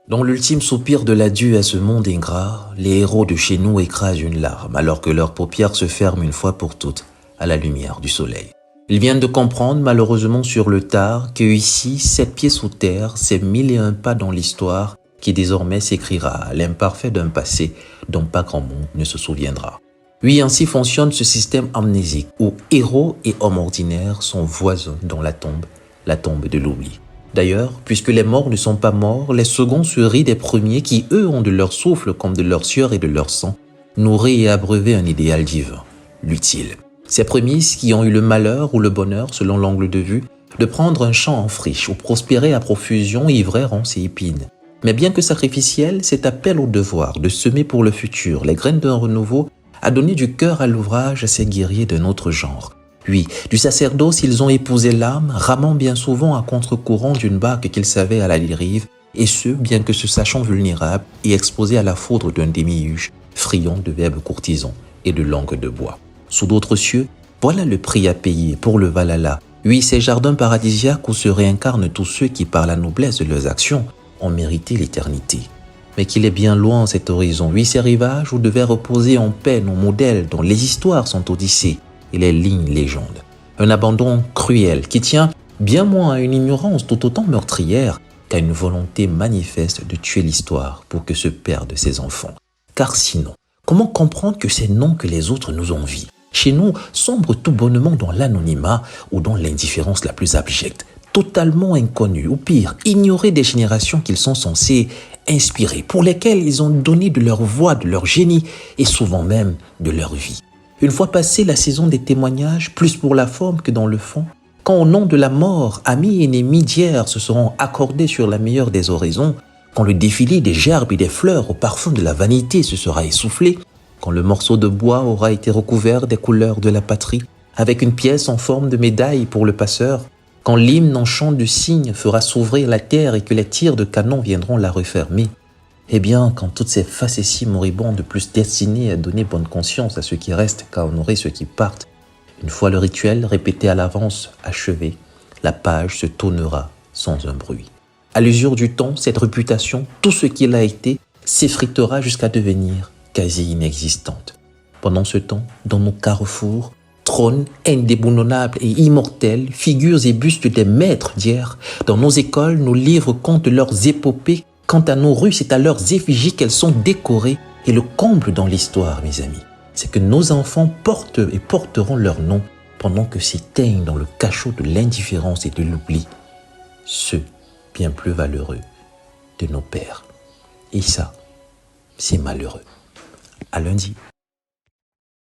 Dans l'ultime soupir de l'adieu à ce monde ingrat, les héros de chez nous écrasent une larme alors que leurs paupières se ferment une fois pour toutes à la lumière du soleil. Ils viennent de comprendre malheureusement sur le tard que ici, 7 pieds sous terre, c'est 1001 pas dans l'histoire qui désormais s'écrira à l'imparfait d'un passé dont pas grand monde ne se souviendra. Oui, ainsi fonctionne ce système amnésique où héros et hommes ordinaires sont voisins dans la tombe de l'oubli. D'ailleurs, puisque les morts ne sont pas morts, les seconds se rient des premiers qui, eux, ont de leur souffle comme de leur sueur et de leur sang, nourri et abreuvé un idéal divin, l'utile. Ces prémices qui ont eu le malheur ou le bonheur, selon l'angle de vue, de prendre un champ en friche où prospérer à profusion ivrait ronces et épines. Mais bien que sacrificiel, cet appel au devoir de semer pour le futur les graines d'un renouveau a donné du cœur à l'ouvrage à ces guerriers d'un autre genre. Oui, du sacerdoce, ils ont épousé l'âme, ramant bien souvent à contre-courant d'une barque qu'ils savaient à la dérive, et ce, bien que se sachant vulnérables et exposés à la foudre d'un démiurge, friand de verbes courtisans et de langues de bois. Sous d'autres cieux, voilà le prix à payer pour le Valhalla. Oui, ces jardins paradisiaques où se réincarnent tous ceux qui, par la noblesse de leurs actions, ont mérité l'éternité. Mais qu'il est bien loin cet horizon, oui, ces rivages où devaient reposer en paix nos modèles dont les histoires sont odyssées et les lignes légendes. Un abandon cruel qui tient bien moins à une ignorance tout autant meurtrière qu'à une volonté manifeste de tuer l'histoire pour que se perdent ses enfants. Car sinon, comment comprendre que ces noms que les autres nous envient, chez nous, sombrent tout bonnement dans l'anonymat ou dans l'indifférence la plus abjecte, totalement inconnus ou pire, ignorés des générations qu'ils sont censés inspirer, pour lesquelles ils ont donné de leur voix, de leur génie et souvent même de leur vie. Une fois passée la saison des témoignages, plus pour la forme que dans le fond, quand au nom de la mort, amis et ennemis d'hier se seront accordés sur la meilleure des oraisons, quand le défilé des gerbes et des fleurs au parfum de la vanité se sera essoufflé, quand le morceau de bois aura été recouvert des couleurs de la patrie, avec une pièce en forme de médaille pour le passeur, quand l'hymne en chant de cygne fera s'ouvrir la terre et que les tirs de canon viendront la refermer, eh bien, quand toutes ces facéties moribondes plus destinées à donner bonne conscience à ceux qui restent qu'à honorer ceux qui partent, une fois le rituel répété à l'avance achevé, la page se tournera sans un bruit. À l'usure du temps, cette réputation, tout ce qu'il a été, s'effritera jusqu'à devenir quasi inexistante. Pendant ce temps, dans nos carrefours, trônent indéboulonnables et immortels, figures et bustes des maîtres d'hier. Dans nos écoles, nos livres comptent leurs épopées. Quant à nos rues, c'est à leurs effigies qu'elles sont décorées. Et le comble dans l'histoire, mes amis, c'est que nos enfants portent et porteront leur nom pendant que s'éteignent dans le cachot de l'indifférence et de l'oubli ceux bien plus valeureux de nos pères. Et ça, c'est malheureux. À lundi.